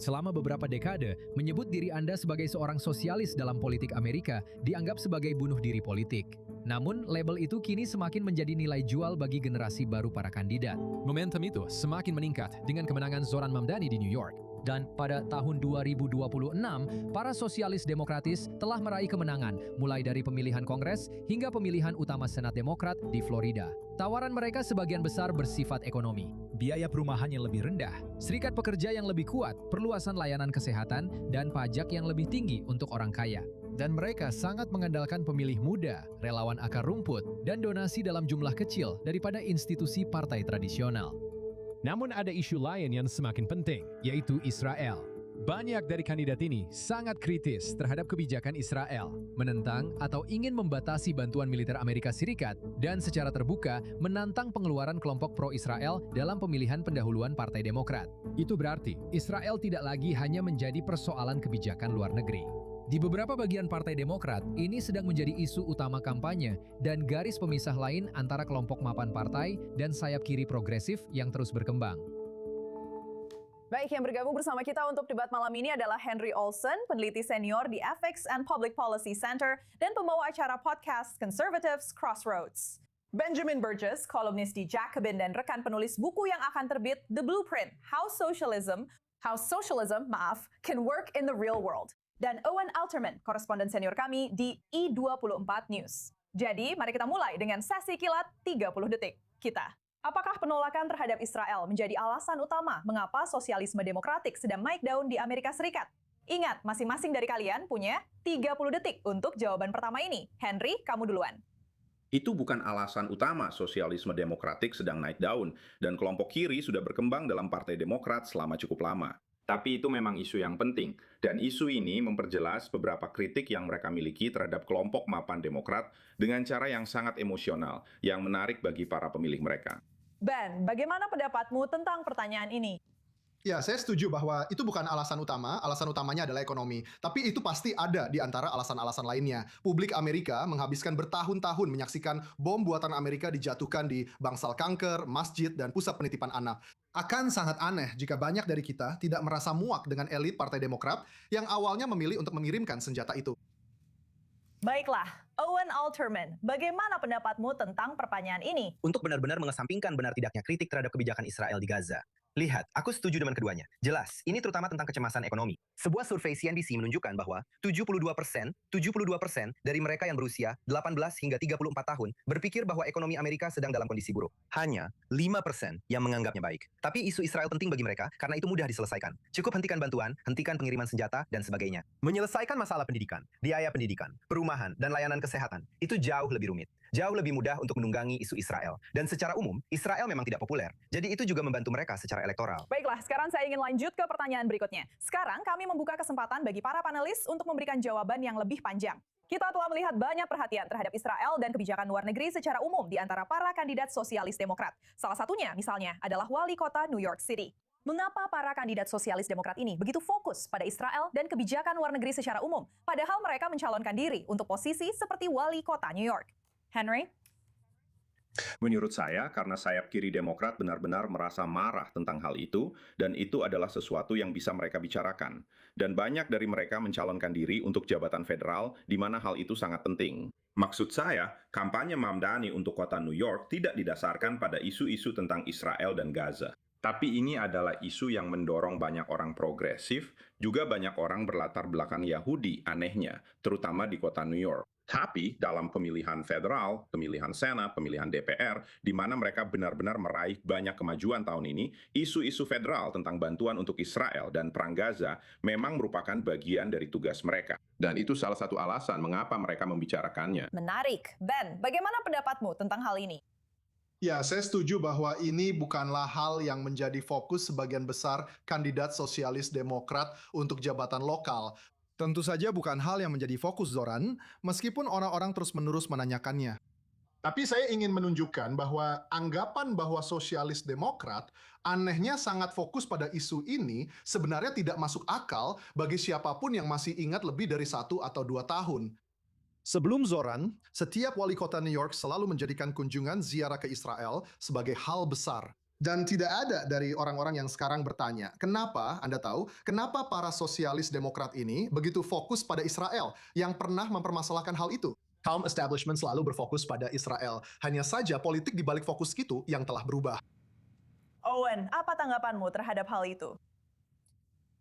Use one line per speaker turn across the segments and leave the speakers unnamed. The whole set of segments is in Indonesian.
Selama beberapa dekade, menyebut diri Anda sebagai seorang sosialis dalam politik Amerika dianggap sebagai bunuh diri politik. Namun, label itu kini semakin menjadi nilai jual bagi generasi baru para kandidat. Momentum itu semakin meningkat dengan kemenangan Zoran Mamdani di New York. Dan pada tahun 2026, para sosialis demokratis telah meraih kemenangan mulai dari pemilihan Kongres hingga pemilihan utama Senat Demokrat di Florida. Tawaran mereka sebagian besar bersifat ekonomi. Biaya perumahan yang lebih rendah, serikat pekerja yang lebih kuat, perluasan layanan kesehatan, dan pajak yang lebih tinggi untuk orang kaya. Dan mereka sangat mengandalkan pemilih muda, relawan akar rumput, dan donasi dalam jumlah kecil daripada institusi partai tradisional. Namun ada isu lain yang semakin penting, yaitu Israel. Banyak dari kandidat ini sangat kritis terhadap kebijakan Israel, menentang atau ingin membatasi bantuan militer Amerika Serikat, dan secara terbuka menantang pengeluaran kelompok pro-Israel dalam pemilihan pendahuluan Partai Demokrat. Itu berarti Israel tidak lagi hanya menjadi persoalan kebijakan luar negeri. Di beberapa bagian Partai Demokrat, ini sedang menjadi isu utama kampanye dan garis pemisah lain antara kelompok mapan partai dan sayap kiri progresif yang terus berkembang.
Baik, yang bergabung bersama kita untuk debat malam ini adalah Henry Olsen, peneliti senior di Ethics and Public Policy Center dan pembawa acara podcast Conservatives Crossroads. Benjamin Burgess, kolumnis di Jacobin dan rekan penulis buku yang akan terbit The Blueprint, How Socialism can work in the real world. Dan Owen Alterman, koresponden senior kami di I24 News. Jadi, mari kita mulai dengan sesi kilat 30 detik kita. Apakah penolakan terhadap Israel menjadi alasan utama mengapa sosialisme demokratik sedang naik daun di Amerika Serikat? Ingat, masing-masing dari kalian punya 30 detik untuk jawaban pertama ini. Henry, kamu duluan.
Itu bukan alasan utama sosialisme demokratik sedang naik daun, dan kelompok kiri sudah berkembang dalam Partai Demokrat selama cukup lama. Tapi itu memang isu yang penting, dan isu ini memperjelas beberapa kritik yang mereka miliki terhadap kelompok mapan Demokrat dengan cara yang sangat emosional, yang menarik bagi para pemilih mereka.
Ben, bagaimana pendapatmu tentang pertanyaan ini?
Ya, saya setuju bahwa itu bukan alasan utamanya adalah ekonomi. Tapi itu pasti ada di antara alasan-alasan lainnya. Publik Amerika menghabiskan bertahun-tahun menyaksikan bom buatan Amerika dijatuhkan di bangsal kanker, masjid, dan pusat penitipan anak. Akan sangat aneh jika banyak dari kita tidak merasa muak dengan elit Partai Demokrat yang awalnya memilih untuk mengirimkan senjata itu.
Baiklah, Owen Alterman, bagaimana pendapatmu tentang pertanyaan ini?
Untuk benar-benar mengesampingkan benar tidaknya kritik terhadap kebijakan Israel di Gaza. Lihat, aku setuju dengan keduanya. Jelas, ini terutama tentang kecemasan ekonomi. Sebuah survei CNBC menunjukkan bahwa 72% dari mereka yang berusia 18 hingga 34 tahun berpikir bahwa ekonomi Amerika sedang dalam kondisi buruk. Hanya 5% yang menganggapnya baik. Tapi isu Israel penting bagi mereka karena itu mudah diselesaikan. Cukup hentikan bantuan, hentikan pengiriman senjata, dan sebagainya. Menyelesaikan masalah pendidikan, biaya pendidikan, perumahan, dan layanan kesehatan, itu jauh lebih rumit. Jauh lebih mudah untuk menunggangi isu Israel. Dan secara umum, Israel memang tidak populer. Jadi itu juga membantu mereka secara elektoral.
Baiklah, sekarang saya ingin lanjut ke pertanyaan berikutnya. Sekarang kami membuka kesempatan bagi para panelis untuk memberikan jawaban yang lebih panjang. Kita telah melihat banyak perhatian terhadap Israel dan kebijakan luar negeri secara umum di antara para kandidat sosialis demokrat. Salah satunya, misalnya, adalah wali kota New York City. Mengapa para kandidat sosialis demokrat ini begitu fokus pada Israel dan kebijakan luar negeri secara umum, padahal mereka mencalonkan diri untuk posisi seperti wali kota New York? Henry?
Menurut saya, karena sayap kiri Demokrat benar-benar merasa marah tentang hal itu, dan itu adalah sesuatu yang bisa mereka bicarakan. Dan banyak dari mereka mencalonkan diri untuk jabatan federal, di mana hal itu sangat penting. Maksud saya, kampanye Mamdani untuk kota New York tidak didasarkan pada isu-isu tentang Israel dan Gaza. Tapi ini adalah isu yang mendorong banyak orang progresif, juga banyak orang berlatar belakang Yahudi, anehnya, terutama di kota New York. Tapi dalam pemilihan federal, pemilihan Senat, pemilihan DPR, di mana mereka benar-benar meraih banyak kemajuan tahun ini, isu-isu federal tentang bantuan untuk Israel dan Perang Gaza memang merupakan bagian dari tugas mereka. Dan itu salah satu alasan mengapa mereka membicarakannya.
Menarik. Ben, bagaimana pendapatmu tentang hal ini?
Ya, saya setuju bahwa ini bukanlah hal yang menjadi fokus sebagian besar kandidat sosialis Demokrat untuk jabatan lokal. Tentu saja bukan hal yang menjadi fokus Zoran, meskipun orang-orang terus-menerus menanyakannya. Tapi saya ingin menunjukkan bahwa anggapan bahwa sosialis Demokrat anehnya sangat fokus pada isu ini sebenarnya tidak masuk akal bagi siapapun yang masih ingat lebih dari 1 atau 2 tahun. Sebelum Zoran, setiap wali kota New York selalu menjadikan kunjungan ziarah ke Israel sebagai hal besar. Dan tidak ada dari orang-orang yang sekarang bertanya, kenapa, Anda tahu, kenapa para sosialis demokrat ini begitu fokus pada Israel yang pernah mempermasalahkan hal itu? Kaum establishment selalu berfokus pada Israel. Hanya saja politik di balik fokus itu yang telah berubah.
Owen, apa tanggapanmu terhadap hal itu?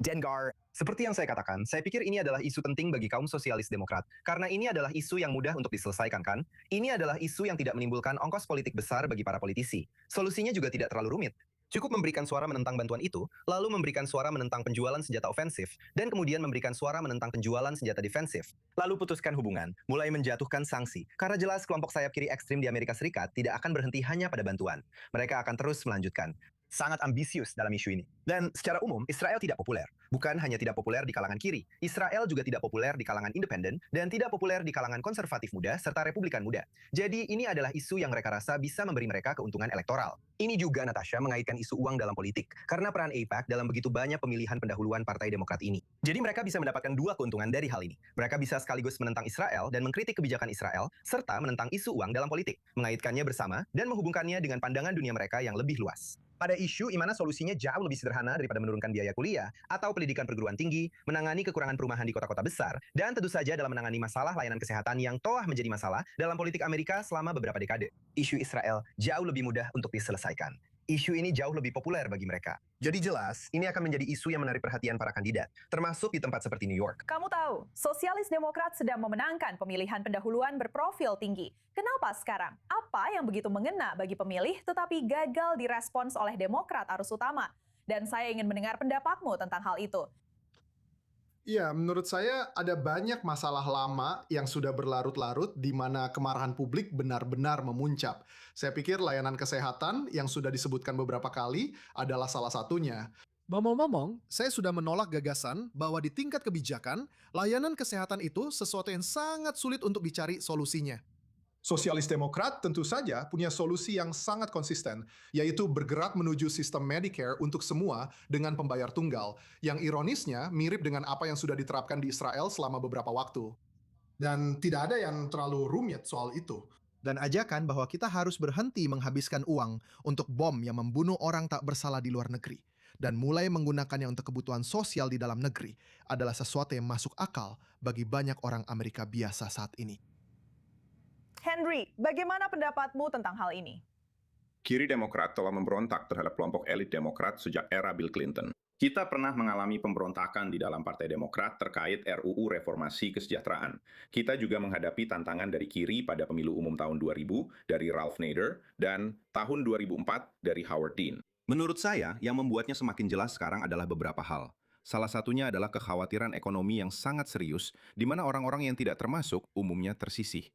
Dengar, seperti yang saya katakan, saya pikir ini adalah isu penting bagi kaum sosialis demokrat. Karena ini adalah isu yang mudah untuk diselesaikan, kan? Ini adalah isu yang tidak menimbulkan ongkos politik besar bagi para politisi. Solusinya juga tidak terlalu rumit. Cukup memberikan suara menentang bantuan itu, lalu memberikan suara menentang penjualan senjata ofensif, dan kemudian memberikan suara menentang penjualan senjata defensif. Lalu putuskan hubungan, mulai menjatuhkan sanksi. Karena jelas kelompok sayap kiri ekstrim di Amerika Serikat tidak akan berhenti hanya pada bantuan. Mereka akan terus melanjutkan. Sangat ambisius dalam isu ini. Dan secara umum, Israel tidak populer. Bukan hanya tidak populer di kalangan kiri, Israel juga tidak populer di kalangan independen, dan tidak populer di kalangan konservatif muda serta republikan muda. Jadi ini adalah isu yang mereka rasa bisa memberi mereka keuntungan elektoral. Ini juga, Natasha, mengaitkan isu uang dalam politik, karena peran AIPAC dalam begitu banyak pemilihan pendahuluan Partai Demokrat ini. Jadi mereka bisa mendapatkan dua keuntungan dari hal ini. Mereka bisa sekaligus menentang Israel dan mengkritik kebijakan Israel, serta menentang isu uang dalam politik, mengaitkannya bersama, dan menghubungkannya dengan pandangan dunia mereka yang lebih luas. Pada isu di mana solusinya jauh lebih sederhana daripada menurunkan biaya kuliah atau pendidikan perguruan tinggi, menangani kekurangan perumahan di kota-kota besar, dan tentu saja dalam menangani masalah layanan kesehatan yang telah menjadi masalah dalam politik Amerika selama beberapa dekade. Isu Israel jauh lebih mudah untuk diselesaikan. Isu ini jauh lebih populer bagi mereka. Jadi jelas, ini akan menjadi isu yang menarik perhatian para kandidat, termasuk di tempat seperti New York.
Kamu tahu, sosialis demokrat sedang memenangkan pemilihan pendahuluan berprofil tinggi. Kenapa sekarang? Apa yang begitu mengena bagi pemilih tetapi gagal direspons oleh demokrat arus utama? Dan saya ingin mendengar pendapatmu tentang hal itu.
Ya, menurut saya ada banyak masalah lama yang sudah berlarut-larut di mana kemarahan publik benar-benar memuncak. Saya pikir layanan kesehatan yang sudah disebutkan beberapa kali adalah salah satunya. Ngomong-ngomong, saya sudah menolak gagasan bahwa di tingkat kebijakan, layanan kesehatan itu sesuatu yang sangat sulit untuk dicari solusinya. Sosialis Demokrat tentu saja punya solusi yang sangat konsisten, yaitu bergerak menuju sistem Medicare untuk semua dengan pembayar tunggal, yang ironisnya mirip dengan apa yang sudah diterapkan di Israel selama beberapa waktu. Dan tidak ada yang terlalu rumit soal itu. Dan ajakan bahwa kita harus berhenti menghabiskan uang untuk bom yang membunuh orang tak bersalah di luar negeri, dan mulai menggunakannya untuk kebutuhan sosial di dalam negeri adalah sesuatu yang masuk akal bagi banyak orang Amerika biasa saat ini.
Henry, bagaimana pendapatmu tentang hal ini?
Kiri Demokrat telah memberontak terhadap kelompok elit Demokrat sejak era Bill Clinton. Kita pernah mengalami pemberontakan di dalam Partai Demokrat terkait RUU Reformasi Kesejahteraan. Kita juga menghadapi tantangan dari kiri pada pemilu umum tahun 2000 dari Ralph Nader dan tahun 2004 dari Howard Dean. Menurut saya, yang membuatnya semakin jelas sekarang adalah beberapa hal. Salah satunya adalah kekhawatiran ekonomi yang sangat serius, di mana orang-orang yang tidak termasuk umumnya tersisih.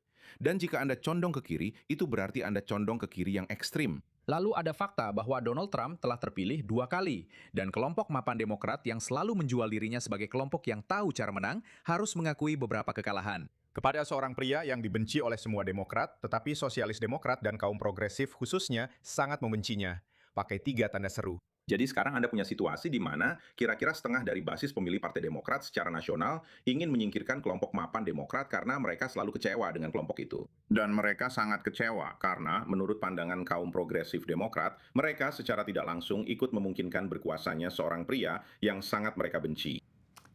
Dan jika Anda condong ke kiri, itu berarti Anda condong ke kiri yang ekstrim.
Lalu ada fakta bahwa Donald Trump telah terpilih 2 kali, dan kelompok mapan Demokrat yang selalu menjual dirinya sebagai kelompok yang tahu cara menang harus mengakui beberapa kekalahan.
Kepada seorang pria yang dibenci oleh semua Demokrat, tetapi sosialis Demokrat dan kaum progresif khususnya sangat membencinya. Pakai 3 tanda seru.
Jadi sekarang Anda punya situasi di mana kira-kira setengah dari basis pemilih Partai Demokrat secara nasional ingin menyingkirkan kelompok mapan Demokrat karena mereka selalu kecewa dengan kelompok itu. Dan mereka sangat kecewa karena menurut pandangan kaum progresif Demokrat, mereka secara tidak langsung ikut memungkinkan berkuasanya seorang pria yang sangat mereka benci.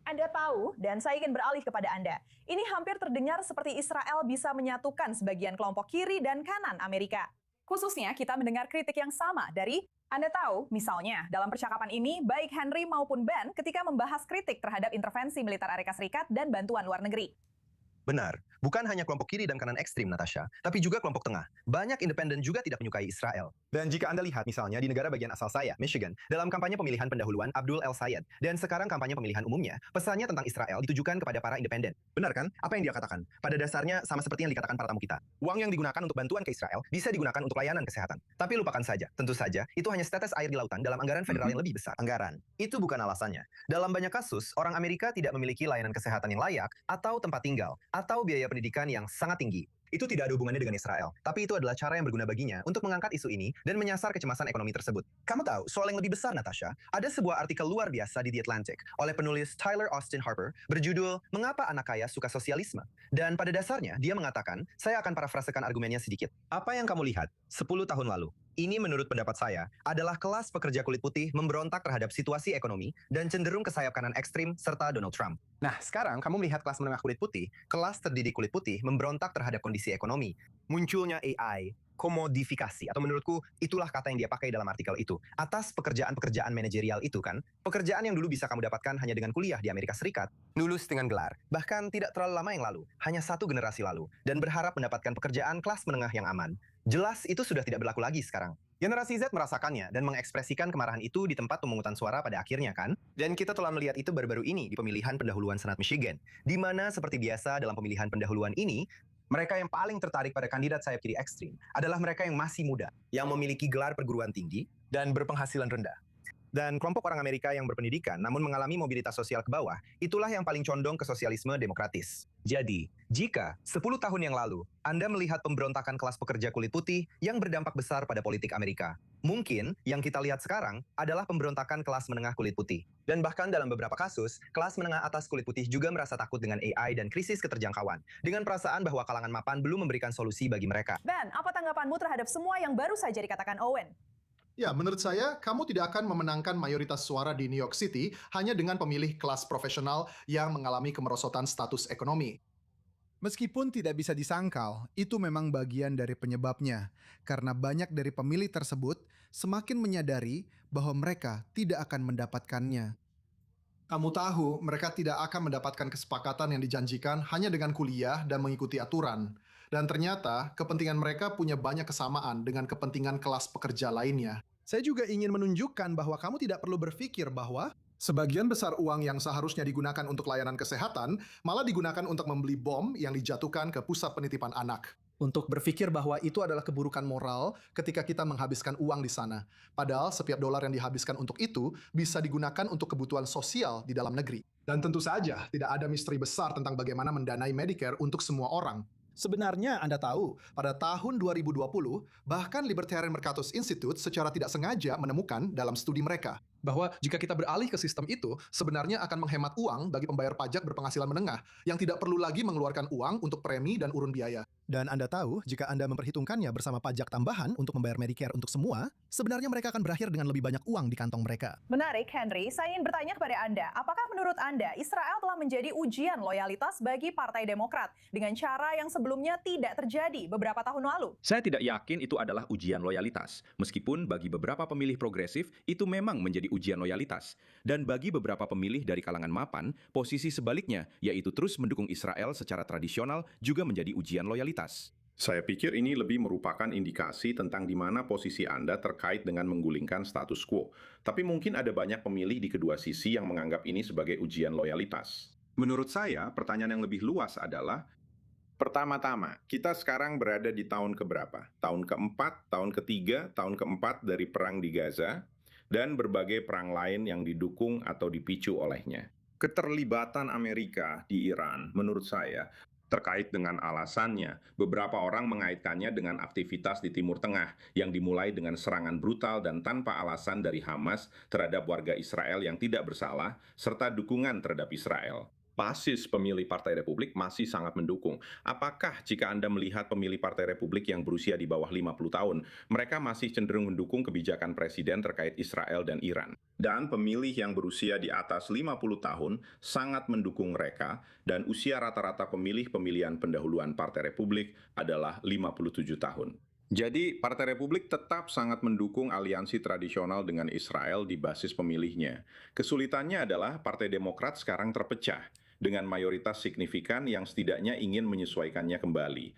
Anda tahu, dan saya ingin beralih kepada Anda. Ini hampir terdengar seperti Israel bisa menyatukan sebagian kelompok kiri dan kanan Amerika. Khususnya kita mendengar kritik yang sama dari Anda tahu, misalnya, dalam percakapan ini, baik Henry maupun Ben ketika membahas kritik terhadap intervensi militer Amerika Serikat dan bantuan luar negeri.
Benar, bukan hanya kelompok kiri dan kanan ekstrim, Natasha, tapi juga kelompok tengah. Banyak independen juga tidak menyukai Israel. Dan jika Anda lihat misalnya di negara bagian asal saya, Michigan, dalam kampanye pemilihan pendahuluan Abdul El Sayed, dan sekarang kampanye pemilihan umumnya, pesannya tentang Israel ditujukan kepada para independen. Benar kan? Apa yang dia katakan? Pada dasarnya sama seperti yang dikatakan para tamu kita. Uang yang digunakan untuk bantuan ke Israel bisa digunakan untuk layanan kesehatan. Tapi lupakan saja, tentu saja, itu hanya setetes air di lautan dalam anggaran federal yang lebih besar. Anggaran. Itu bukan alasannya. Dalam banyak kasus, orang Amerika tidak memiliki layanan kesehatan yang layak, atau tempat tinggal, atau biaya pendidikan yang sangat tinggi. Itu tidak ada hubungannya dengan Israel, tapi itu adalah cara yang berguna baginya untuk mengangkat isu ini dan menyasar kecemasan ekonomi tersebut. Kamu tahu, soal yang lebih besar, Natasha, ada sebuah artikel luar biasa di The Atlantic oleh penulis Tyler Austin Harper berjudul Mengapa Anak Kaya Suka Sosialisme? Dan pada dasarnya, dia mengatakan, saya akan parafrasekan argumennya sedikit. Apa yang kamu lihat 10 tahun lalu? Ini menurut pendapat saya adalah kelas pekerja kulit putih memberontak terhadap situasi ekonomi dan cenderung ke sayap kanan ekstrim serta Donald Trump. Nah, sekarang kamu melihat kelas menengah kulit putih, kelas terdidik kulit putih memberontak terhadap kondisi ekonomi. Munculnya AI, komodifikasi, atau menurutku itulah kata yang dia pakai dalam artikel itu. Atas pekerjaan-pekerjaan manajerial itu kan, pekerjaan yang dulu bisa kamu dapatkan hanya dengan kuliah di Amerika Serikat, lulus dengan gelar, bahkan tidak terlalu lama yang lalu, hanya 1 generasi lalu, dan berharap mendapatkan pekerjaan kelas menengah yang aman. Jelas itu sudah tidak berlaku lagi sekarang. Generasi Z merasakannya dan mengekspresikan kemarahan itu di tempat pemungutan suara pada akhirnya kan? Dan kita telah melihat itu baru-baru ini di pemilihan pendahuluan Senat Michigan, di mana seperti biasa dalam pemilihan pendahuluan ini, mereka yang paling tertarik pada kandidat sayap kiri ekstrim adalah mereka yang masih muda, yang memiliki gelar perguruan tinggi dan berpenghasilan rendah. Dan kelompok orang Amerika yang berpendidikan namun mengalami mobilitas sosial ke bawah, itulah yang paling condong ke sosialisme demokratis. Jadi, jika 10 tahun yang lalu Anda melihat pemberontakan kelas pekerja kulit putih yang berdampak besar pada politik Amerika, mungkin yang kita lihat sekarang adalah pemberontakan kelas menengah kulit putih. Dan bahkan dalam beberapa kasus, kelas menengah atas kulit putih juga merasa takut dengan AI dan krisis keterjangkauan, dengan perasaan bahwa kalangan mapan belum memberikan solusi bagi mereka.
Ben, apa tanggapanmu terhadap semua yang baru saja dikatakan Owen?
Ya, menurut saya, kamu tidak akan memenangkan mayoritas suara di New York City hanya dengan pemilih kelas profesional yang mengalami kemerosotan status ekonomi.
Meskipun tidak bisa disangkal, itu memang bagian dari penyebabnya, karena banyak dari pemilih tersebut semakin menyadari bahwa mereka tidak akan mendapatkannya.
Kamu tahu, mereka tidak akan mendapatkan kesepakatan yang dijanjikan hanya dengan kuliah dan mengikuti aturan. Dan ternyata, kepentingan mereka punya banyak kesamaan dengan kepentingan kelas pekerja lainnya. Saya juga ingin menunjukkan bahwa kamu tidak perlu berpikir bahwa sebagian besar uang yang seharusnya digunakan untuk layanan kesehatan malah digunakan untuk membeli bom yang dijatuhkan ke pusat penitipan anak. Untuk berpikir bahwa itu adalah keburukan moral ketika kita menghabiskan uang di sana. Padahal setiap dolar yang dihabiskan untuk itu bisa digunakan untuk kebutuhan sosial di dalam negeri. Dan tentu saja tidak ada misteri besar tentang bagaimana mendanai Medicare untuk semua orang. Sebenarnya Anda tahu, pada tahun 2020, bahkan Libertarian Mercatus Institute secara tidak sengaja menemukan dalam studi mereka bahwa jika kita beralih ke sistem itu, sebenarnya akan menghemat uang bagi pembayar pajak berpenghasilan menengah yang tidak perlu lagi mengeluarkan uang untuk premi dan urun biaya. Dan Anda tahu, jika Anda memperhitungkannya bersama pajak tambahan untuk membayar Medicare untuk semua, sebenarnya mereka akan berakhir dengan lebih banyak uang di kantong mereka.
Menarik, Henry. Saya ingin bertanya kepada Anda, apakah menurut Anda Israel telah menjadi ujian loyalitas bagi Partai Demokrat dengan cara yang sebelumnya tidak terjadi beberapa tahun lalu?
Saya tidak yakin itu adalah ujian loyalitas, meskipun bagi beberapa pemilih progresif itu memang menjadi ujian loyalitas. Dan bagi beberapa pemilih dari kalangan mapan, posisi sebaliknya, yaitu terus mendukung Israel secara tradisional juga menjadi ujian loyalitas. Saya pikir ini lebih merupakan indikasi tentang di mana posisi Anda terkait dengan menggulingkan status quo. Tapi mungkin ada banyak pemilih di kedua sisi yang menganggap ini sebagai ujian loyalitas. Menurut saya, pertanyaan yang lebih luas adalah, pertama-tama, kita sekarang berada di tahun keberapa? Tahun keempat, tahun ketiga, tahun keempat dari perang di Gaza, dan berbagai perang lain yang didukung atau dipicu olehnya. Keterlibatan Amerika di Iran, menurut saya, terkait dengan alasannya, beberapa orang mengaitkannya dengan aktivitas di Timur Tengah yang dimulai dengan serangan brutal dan tanpa alasan dari Hamas terhadap warga Israel yang tidak bersalah, serta dukungan terhadap Israel. Basis pemilih Partai Republik masih sangat mendukung. Apakah jika Anda melihat pemilih Partai Republik yang berusia di bawah 50 tahun, mereka masih cenderung mendukung kebijakan Presiden terkait Israel dan Iran? Dan pemilih yang berusia di atas 50 tahun sangat mendukung mereka, dan usia rata-rata pemilih pemilihan pendahuluan Partai Republik adalah 57 tahun. Jadi, Partai Republik tetap sangat mendukung aliansi tradisional dengan Israel di basis pemilihnya. Kesulitannya adalah Partai Demokrat sekarang terpecah dengan mayoritas signifikan yang setidaknya ingin menyesuaikannya kembali.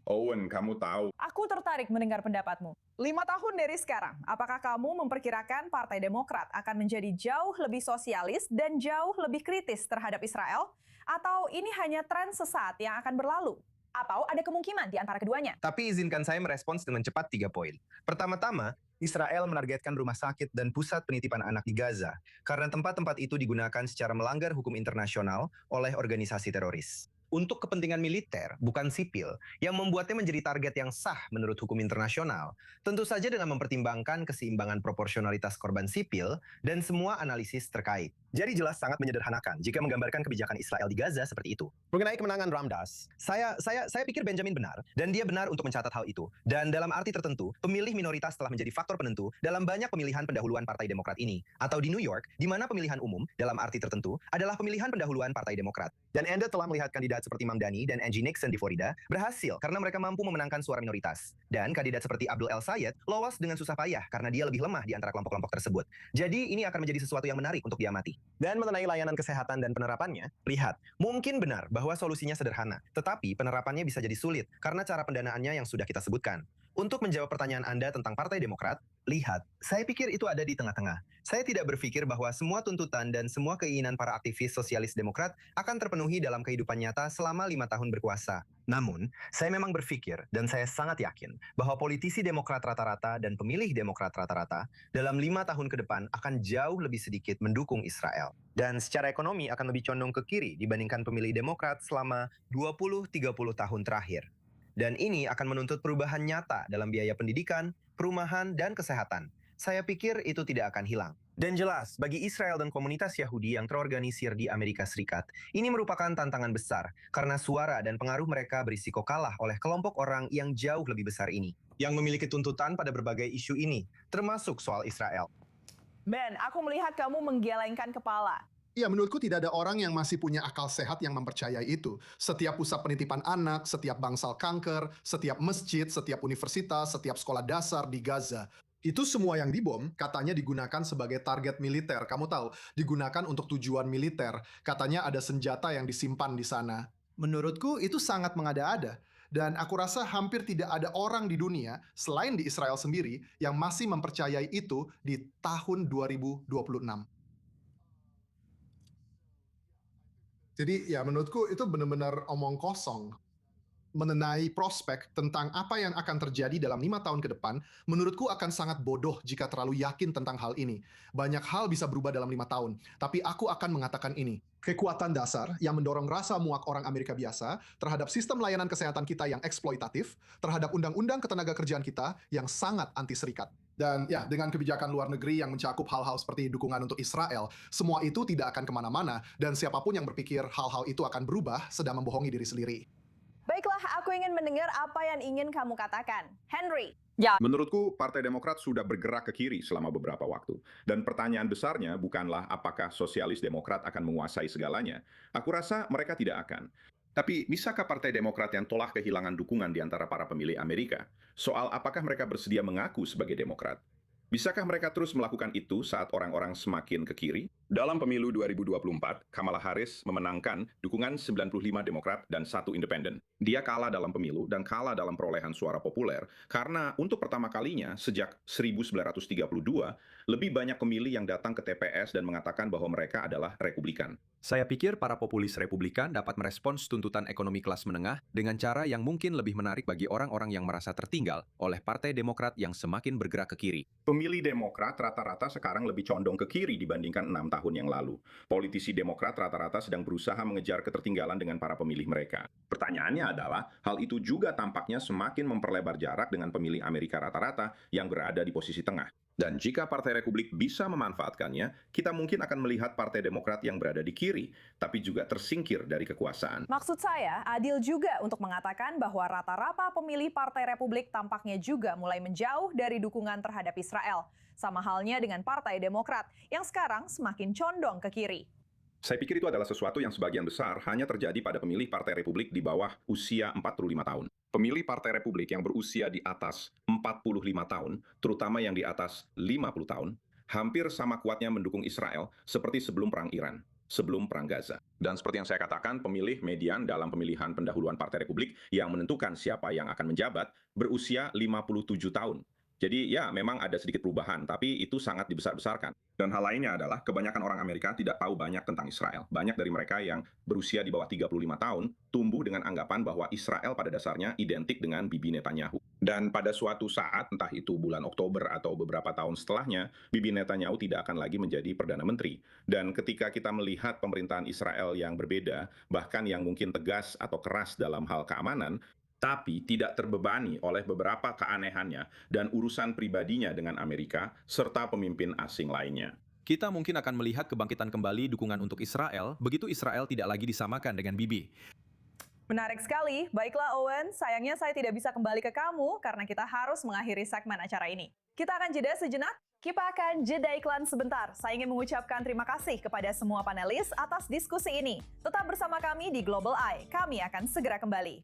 Owen, kamu tahu.
Aku tertarik mendengar pendapatmu. 5 tahun dari sekarang, apakah kamu memperkirakan Partai Demokrat akan menjadi jauh lebih sosialis dan jauh lebih kritis terhadap Israel? Atau ini hanya tren sesaat yang akan berlalu? Atau ada kemungkinan di antara keduanya?
Tapi izinkan saya merespons dengan cepat 3 poin. Pertama-tama, Israel menargetkan rumah sakit dan pusat penitipan anak di Gaza karena tempat-tempat itu digunakan secara melanggar hukum internasional oleh organisasi teroris. untuk kepentingan militer, bukan sipil, yang membuatnya menjadi target yang sah menurut hukum internasional, tentu saja dengan mempertimbangkan keseimbangan proporsionalitas korban sipil dan semua analisis terkait. Jadi jelas sangat menyederhanakan jika menggambarkan kebijakan Israel di Gaza seperti itu. Mengenai kemenangan Ramdas, saya pikir Benjamin benar, dan dia benar untuk mencatat hal itu. Dan dalam arti tertentu, pemilih minoritas telah menjadi faktor penentu dalam banyak pemilihan pendahuluan Partai Demokrat ini. Atau di New York, di mana pemilihan umum, dalam arti tertentu, adalah pemilihan pendahuluan Partai Demokrat. Dan Anda telah melihat kandidat seperti Mamdani dan Angie Nixon di Florida berhasil karena mereka mampu memenangkan suara minoritas. Dan kandidat seperti Abdul El Sayed lolos dengan susah payah karena dia lebih lemah di antara kelompok-kelompok tersebut. Jadi ini akan menjadi sesuatu yang menarik untuk diamati. Dan mengenai layanan kesehatan dan penerapannya, lihat, mungkin benar bahwa solusinya sederhana, tetapi penerapannya bisa jadi sulit karena cara pendanaannya yang sudah kita sebutkan. Untuk menjawab pertanyaan Anda tentang Partai Demokrat, lihat, saya pikir itu ada di tengah-tengah. Saya tidak berpikir bahwa semua tuntutan dan semua keinginan para aktivis sosialis Demokrat akan terpenuhi dalam kehidupan nyata selama 5 tahun berkuasa. Namun, saya memang berpikir dan saya sangat yakin bahwa politisi Demokrat rata-rata dan pemilih Demokrat rata-rata dalam 5 tahun ke depan akan jauh lebih sedikit mendukung Israel. Dan secara ekonomi akan lebih condong ke kiri dibandingkan pemilih Demokrat selama 20-30 tahun terakhir. Dan ini akan menuntut perubahan nyata dalam biaya pendidikan, perumahan, dan kesehatan. Saya pikir itu tidak akan hilang. Dan jelas, bagi Israel dan komunitas Yahudi yang terorganisir di Amerika Serikat, ini merupakan tantangan besar karena suara dan pengaruh mereka berisiko kalah oleh kelompok orang yang jauh lebih besar ini, yang memiliki tuntutan pada berbagai isu ini, termasuk soal Israel.
Ben, aku melihat kamu menggelengkan kepala.
Ya, menurutku tidak ada orang yang masih punya akal sehat yang mempercayai itu. Setiap pusat penitipan anak, setiap bangsal kanker, setiap masjid, setiap universitas, setiap sekolah dasar di Gaza. Itu semua yang dibom katanya digunakan sebagai target militer. Kamu tahu, digunakan untuk tujuan militer. Katanya ada senjata yang disimpan di sana. Menurutku itu sangat mengada-ada. Dan aku rasa hampir tidak ada orang di dunia, selain di Israel sendiri, yang masih mempercayai itu di tahun 2026. Jadi ya menurutku itu benar-benar omong kosong. Mengenai prospek tentang apa yang akan terjadi dalam 5 tahun ke depan, menurutku akan sangat bodoh jika terlalu yakin tentang hal ini. Banyak hal bisa berubah dalam 5 tahun, tapi aku akan mengatakan ini. Kekuatan dasar yang mendorong rasa muak orang Amerika biasa terhadap sistem layanan kesehatan kita yang eksploitatif, terhadap undang-undang ketenagakerjaan kita yang sangat anti-serikat. Dan ya, dengan kebijakan luar negeri yang mencakup hal-hal seperti dukungan untuk Israel, semua itu tidak akan kemana-mana, dan siapapun yang berpikir hal-hal itu akan berubah sedang membohongi diri sendiri.
Baiklah, aku ingin mendengar apa yang ingin kamu katakan. Henry.
Menurutku, Partai Demokrat sudah bergerak ke kiri selama beberapa waktu. Dan pertanyaan besarnya bukanlah apakah sosialis Demokrat akan menguasai segalanya. Aku rasa mereka tidak akan. Tapi bisakah Partai Demokrat yang telah kehilangan dukungan di antara para pemilih Amerika? Soal apakah mereka bersedia mengaku sebagai Demokrat? Bisakah mereka terus melakukan itu saat orang-orang semakin ke kiri? Dalam pemilu 2024, Kamala Harris memenangkan dukungan 95 Demokrat dan 1 independen. Dia kalah dalam pemilu dan kalah dalam perolehan suara populer karena untuk pertama kalinya sejak 1932, lebih banyak pemilih yang datang ke TPS dan mengatakan bahwa mereka adalah Republikan.
Saya pikir para populis Republikan dapat merespons tuntutan ekonomi kelas menengah dengan cara yang mungkin lebih menarik bagi orang-orang yang merasa tertinggal oleh Partai Demokrat yang semakin bergerak ke kiri.
Pemilih Demokrat rata-rata sekarang lebih condong ke kiri dibandingkan 6 tahun yang lalu. Politisi Demokrat rata-rata sedang berusaha mengejar ketertinggalan dengan para pemilih mereka. Pertanyaannya adalah, hal itu juga tampaknya semakin memperlebar jarak dengan pemilih Amerika rata-rata yang berada di posisi tengah. Dan jika Partai Republik bisa memanfaatkannya, kita mungkin akan melihat Partai Demokrat yang berada di kiri, tapi juga tersingkir dari kekuasaan.
Maksud saya, adil juga untuk mengatakan bahwa rata-rata pemilih Partai Republik tampaknya juga mulai menjauh dari dukungan terhadap Israel. Sama halnya dengan Partai Demokrat, yang sekarang semakin condong ke kiri.
Saya pikir itu adalah sesuatu yang sebagian besar hanya terjadi pada pemilih Partai Republik di bawah usia 45 tahun. Pemilih Partai Republik yang berusia di atas 45 tahun, terutama yang di atas 50 tahun, hampir sama kuatnya mendukung Israel seperti sebelum Perang Iran, sebelum Perang Gaza. Dan seperti yang saya katakan, pemilih median dalam pemilihan pendahuluan Partai Republik yang menentukan siapa yang akan menjabat berusia 57 tahun. Jadi ya memang ada sedikit perubahan, tapi itu sangat dibesar-besarkan. Dan hal lainnya adalah kebanyakan orang Amerika tidak tahu banyak tentang Israel. Banyak dari mereka yang berusia di bawah 35 tahun tumbuh dengan anggapan bahwa Israel pada dasarnya identik dengan Bibi Netanyahu. Dan pada suatu saat, entah itu bulan Oktober atau beberapa tahun setelahnya, Bibi Netanyahu tidak akan lagi menjadi Perdana Menteri. Dan ketika kita melihat pemerintahan Israel yang berbeda, bahkan yang mungkin tegas atau keras dalam hal keamanan, tapi tidak terbebani oleh beberapa keanehannya dan urusan pribadinya dengan Amerika, serta pemimpin asing lainnya.
Kita mungkin akan melihat kebangkitan kembali dukungan untuk Israel, begitu Israel tidak lagi disamakan dengan Bibi.
Menarik sekali. Baiklah Owen, sayangnya saya tidak bisa kembali ke kamu karena kita harus mengakhiri segmen acara ini. Kita akan jeda sejenak. Kita akan jeda iklan sebentar. Saya ingin mengucapkan terima kasih kepada semua panelis atas diskusi ini. Tetap bersama kami di Global Eye. Kami akan segera kembali.